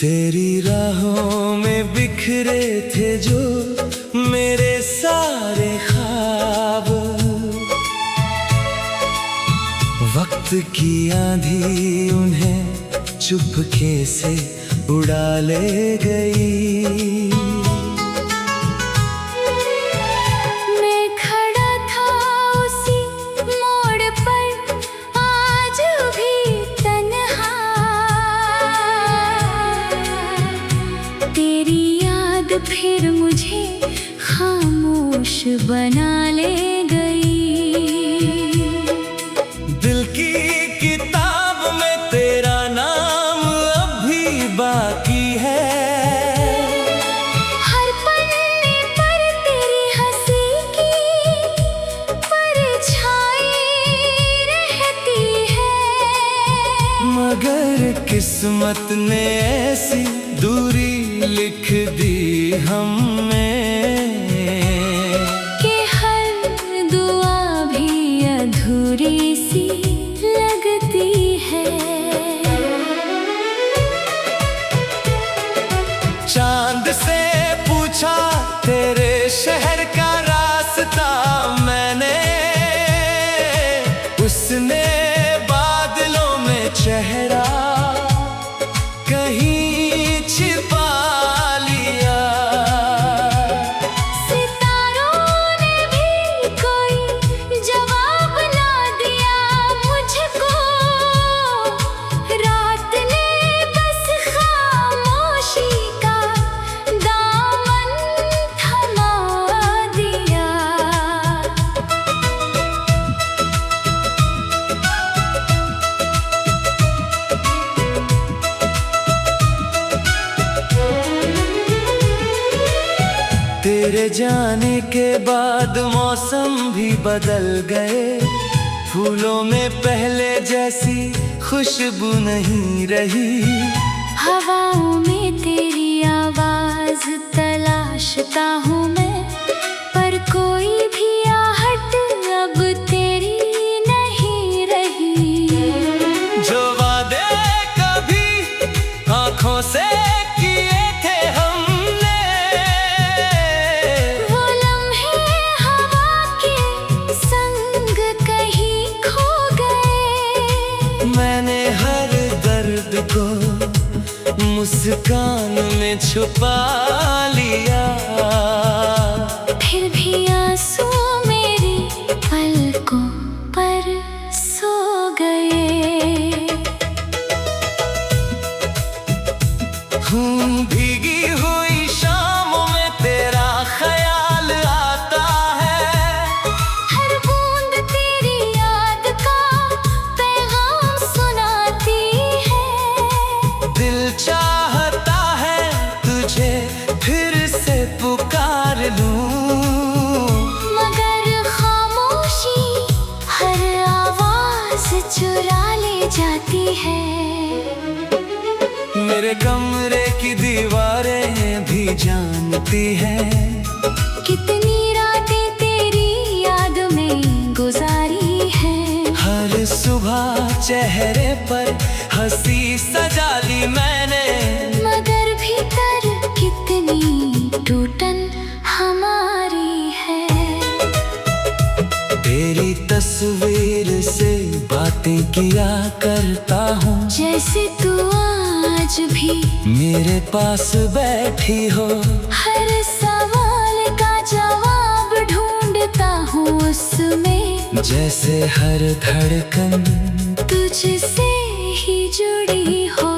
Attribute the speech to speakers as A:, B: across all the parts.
A: तेरी राहों में बिखरे थे जो मेरे सारे ख्वाब, वक्त की आंधी उन्हें चुपके से उड़ा ले गई।
B: फिर मुझे खामोश बना ले गई।
A: दिल की किताब में तेरा नाम अभी बाकी है,
B: हर पन्ने पर तेरी हंसी की परछाई रहती है।
A: मगर किस्मत ने ऐसी दूरी लिख दी हमें
B: कि हर दुआ भी अधूरी सी लगती है।
A: चांद से पूछा तेरे शहर का रास्ता मैंने, उसने बादलों में चेहरा कहीं छिपा लिया।
B: सितारों ने भी कोई जवाब ना दिया मुझको, रात ने बस खामोशी का दामन थमा दिया।
A: तेरे जाने के बाद मौसम भी बदल गए, फूलों में पहले जैसी खुशबू नहीं रही।
B: हवाओं में तेरी आवाज तलाशता हूँ मैं, पर कोई भी आहट अब तेरी नहीं रही।
A: जो वादे कभी आँखों से किए थे हमने,
B: वो लम्हे हवा के संग कहीं खो गए।
A: मैंने हर दर्द को मुस्कान में छुपा लिया।
B: फिर भी आंसू मेरी पलकों पर सो गए।
A: भीगी हुई शामों में तेरा ख्याल आता है,
B: हर बूंद तेरी याद का पैगाम सुनाती है।
A: दिल चाहता है तुझे फिर से पुकार लूं,
B: मगर खामोशी हर आवाज चुरा ले जाती है।
A: मेरे कमरे की दीवारें भी जानती हैं
B: कितनी रातें तेरी याद में गुजारी है।
A: हर सुबह चेहरे पर हंसी सजा ली मैंने,
B: मगर भीतर कितनी टूटन हमारी है।
A: तेरी तस्वीर से बातें किया करता हूँ,
B: जैसे तू आज भी
A: मेरे पास बैठी हो।
B: हर सवाल का जवाब ढूंढता हूँ उसमें,
A: जैसे हर धड़कन
B: तुझसे ही जुड़ी हो।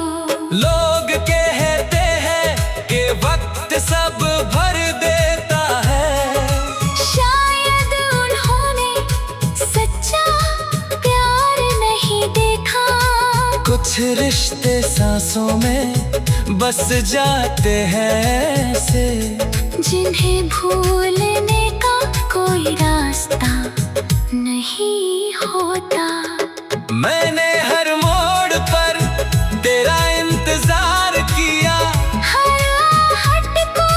A: लोग कहते हैं कि वक्त सब भर देता है,
B: शायद उन्होंने सच्चा प्यार नहीं देखा।
A: कुछ रिश्ते सांसों में बस जाते हैं ऐसे,
B: जिन्हें भूलने का कोई रास्ता नहीं होता।
A: मैंने हर मोड़ पर तेरा इंतजार किया,
B: हर आहट को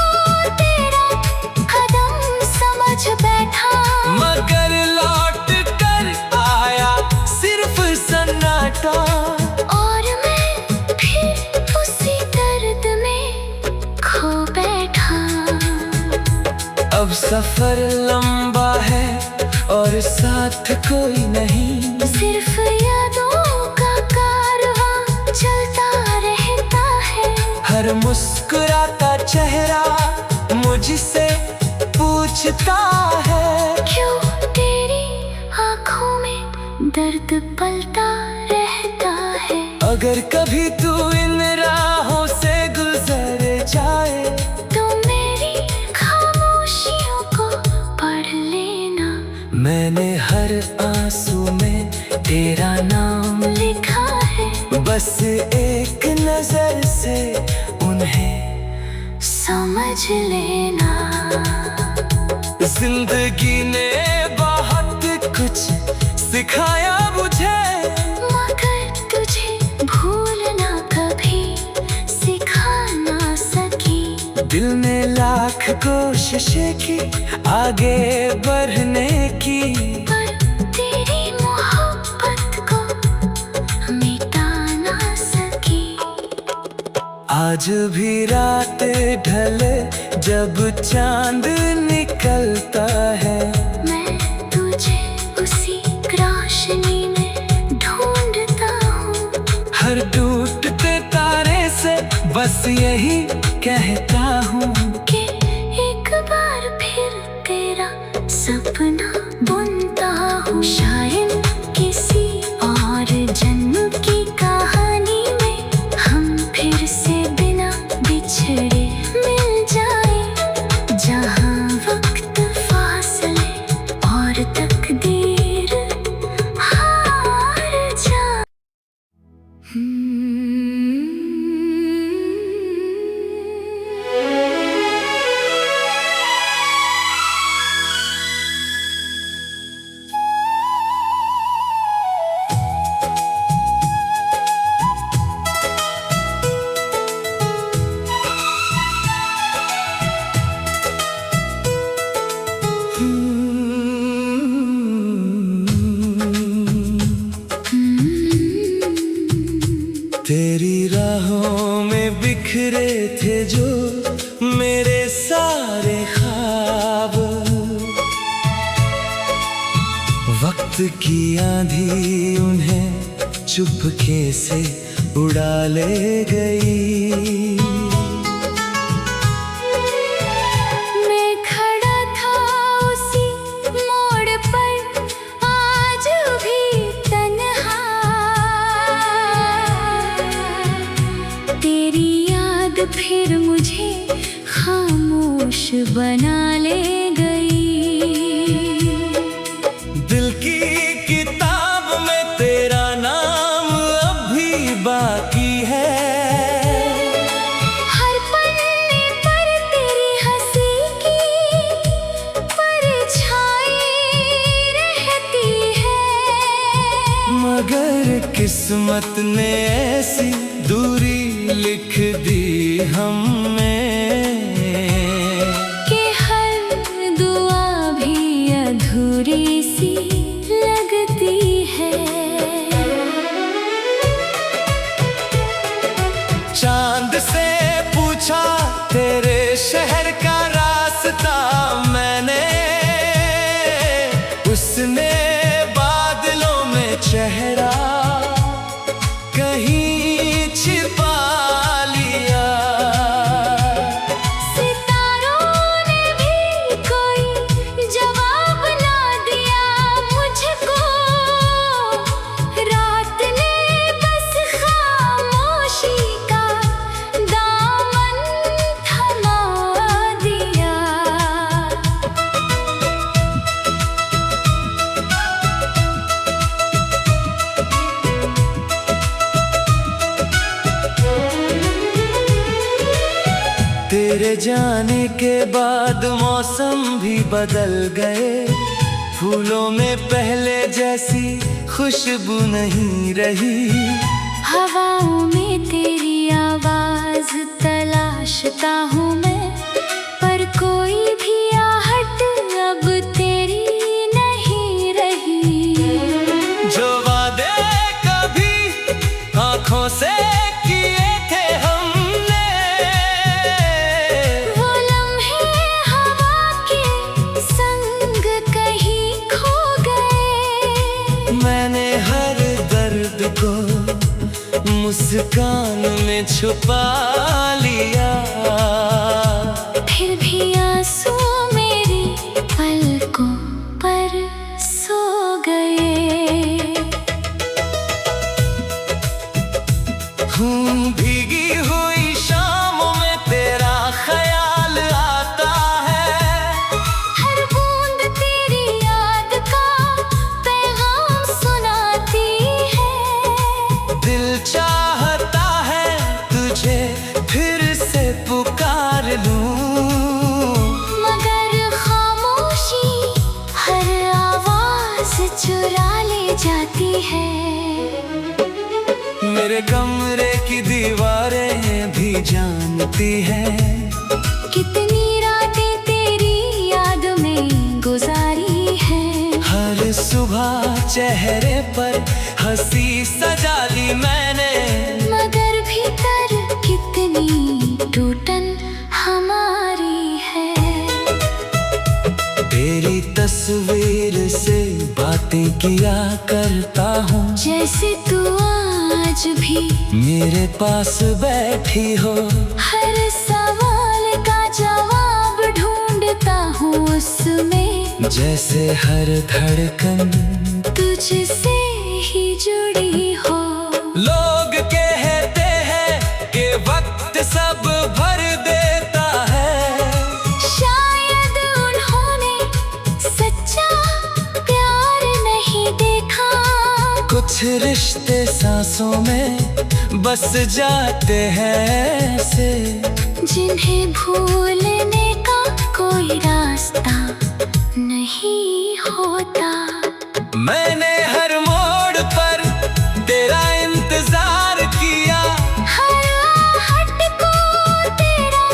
B: तेरा कदम समझ बैठा,
A: मगर लौट कर आया सिर्फ सन्नाटा।
B: और मैं फिर उसी दर्द में खो बैठा।
A: अब सफर लंबा है और साथ कोई नहीं,
B: सिर्फ यादों का कारवां चलता रहता है।
A: हर मुस्कुराता चेहरा मुझसे पूछता है,
B: क्यों तेरी आंखों में दर्द पलता रहता है।
A: अगर कभी तू इन राहों से गुजर जाए,
B: तो मेरी खामोशियों को पढ़ लेना।
A: मैंने हर आंसू में तेरा नाम
B: लिखा है,
A: बस एक नजर से उन्हें
B: समझ लेना।
A: जिंदगी ने बहुत कुछ सिखाया मुझे,
B: मगर तुझे भूलना कभी सिखा ना सकी।
A: दिल ने लाख कोशिशें की आगे बढ़ने की,
B: पर तेरी मोहब्बत को मिटा ना सकी।
A: आज भी रात ढले जब चांद निकलता है,
B: मैं तुझे उसी रोशनी में ढूंढता हूँ।
A: हर टूटते तारे से बस यही कहता हूँ
B: कि एक बार फिर तेरा सपना बुनता हूँ। शायद किसी और जन्म की कहानी में हम फिर से बिना बिछड़े मिल जाए, जहाँ वक्त फासले और तकदीर हार जाए।
A: तेरी राहों में बिखरे थे जो मेरे सारे ख्वाब, वक्त की आंधी उन्हें चुपके से उड़ा ले गई।
B: मैं खड़ा था उसी मोड़ पर आज भी तन्हा, तेरी याद फिर मुझे खामोश बना ले गई।
A: दिल की किताब में तेरा नाम अभी बाकी है,
B: हर पन्ने पर तेरी हंसी की परछाई रहती है,
A: मगर किस्मत ने ऐसी दूरी लिख दी हमें
B: कि हर दुआ भी अधूरी सी लगती है।
A: चांद से पूछा तेरे शहर का रास्ता मैंने, उसने बादलों में चेहरा कहीं छिपा लिया। तेरे जाने के बाद मौसम भी बदल गए, फूलों में पहले जैसी खुशबू नहीं रही।
B: हवाओं में तेरी आवाज तलाशता हूँ मैं, पर कोई भी आहट अब तेरी नहीं रही।
A: जो वादे कभी आंखों से किए थे हमने,
B: वो लम्हे हवा के संग कहीं खो गए।
A: मैंने हर दर्द को मुस्कान में छुपा लिया,
B: फिर भी आंसू मेरी पलकों पर सो गए।
A: भीगी हुई शामों में तेरा ख्याल आता है,
B: हर बूंद तेरी याद का पैगाम सुनाती है।
A: दिल चाहता है तुझे फिर से पुकार लूं,
B: मगर खामोशी हर आवाज चुरा ले जाती है।
A: मेरे कमरे की दीवारें भी जानती हैं,
B: कितनी रातें तेरी याद में गुजारी है।
A: हर सुबह चेहरे पर हंसी सजा ली मैंने,
B: मगर भीतर कितनी टूटन हमारी है।
A: तेरी तस्वीर से बातें किया करता हूँ,
B: जैसे तू आज भी
A: मेरे पास बैठी हो।
B: हर सवाल का जवाब ढूंढता हूँ उसमें,
A: जैसे हर धड़कन
B: तुझसे ही जुड़ी हो।
A: लोग कहते हैं कि वक्त सब भर देता है,
B: शायद उन्होंने सच्चा प्यार नहीं देखा।
A: कुछ रिश्ते सांसों में बस जाते हैं ऐसे,
B: जिन्हें भूलने का कोई रास्ता नहीं होता।
A: मैंने हर मोड़ पर तेरा इंतजार किया,
B: हर आहट को तेरा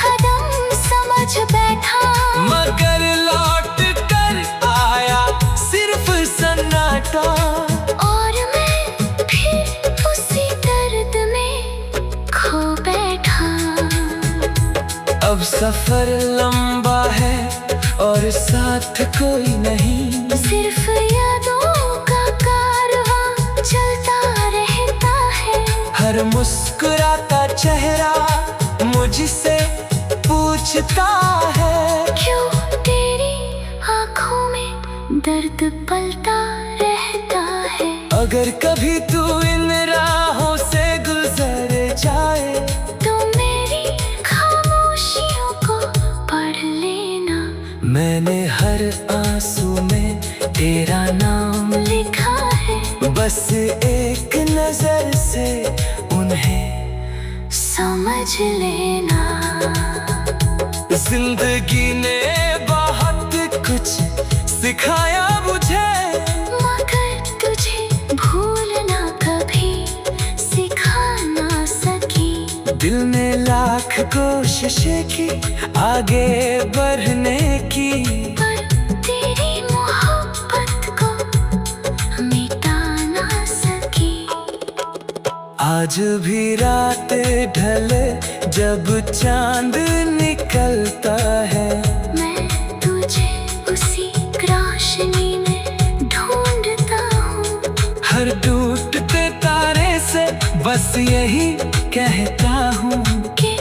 B: कदम समझ बैठा।
A: मगर लौट कर आया सिर्फ सन्नाटा,
B: और मैं फिर उसी दर्द में खो बैठा।
A: अब सफर लंबा है और साथ कोई नहीं,
B: सिर्फ यादों का कारवां चलता रहता है।
A: हर मुस्कुराता चेहरा मुझसे पूछता है,
B: क्यों तेरी आंखों में दर्द पलता रहता है।
A: अगर कभी तू इन राहों से गुजर जाए,
B: तो मेरी खामोशियों को पढ़ लेना।
A: मैंने हर आंसू में तेरा नाम
B: लिखा है,
A: बस एक नजर से उन्हें
B: समझ लेना।
A: जिंदगी ने बहुत कुछ सिखाया मुझे,
B: मगर तुझे भूलना कभी सिखा ना सकी।
A: दिल ने लाख कोशिशें की आगे बढ़ने की,
B: पर तेरी मोहब्बत को मिटा ना सकी।
A: आज भी रात ढले जब चांद निकलता है,
B: मैं तुझे उसी रोशनी में ढूंढता हूँ।
A: हर टूटते तारे से बस यही कहता हूँ
B: कि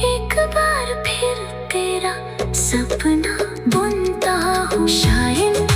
B: एक बार फिर तेरा सपना बुनता हूँ। शायद